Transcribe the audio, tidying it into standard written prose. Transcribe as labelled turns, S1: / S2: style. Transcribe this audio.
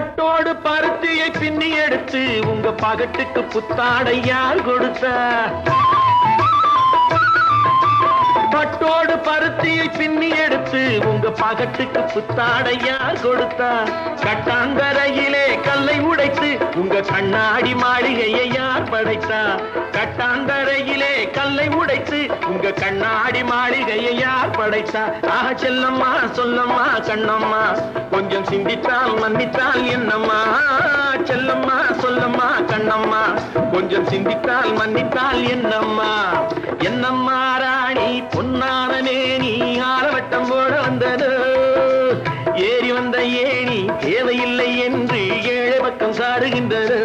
S1: பட்டோடு பருத்தியை பின்னி எடுத்து உங்க பகட்டுக்கு புத்தாடை யார் கொடுத்தா? பட்டோடு பருத்தியை பின்னி எடுத்து உங்க பகட்டுக்கு புத்தாடை யார் கொடுத்தா? கட்டாந்தரையிலே கல்லை உடைத்து உங்க கண்ணாடி மாளிகையை யார் படைத்தா? கட்டாந்தரையிலே கல்லை உடைத்து உங்க கண்ணாடி மாளிகையை யார் படைத்தா? ஆஹ செல்லம்மா சொல்லம்மா கண்ணம்மா கொஞ்சம் சிந்தித்தால் மன்னித்தால் என்னம்மா? செல்லம்மா சொல்லம்மா கண்ணம்மா கொஞ்சம் சிந்தித்தால் மன்னித்தால் என்னம்மா? என்னம்மா ராணி பொன்னான மேனி ஆலவட்டம் போட வந்தது, ஏறி வந்த ஏணி தேவையில்லை என்று ஏழை பக்கம் சாடுகின்றது.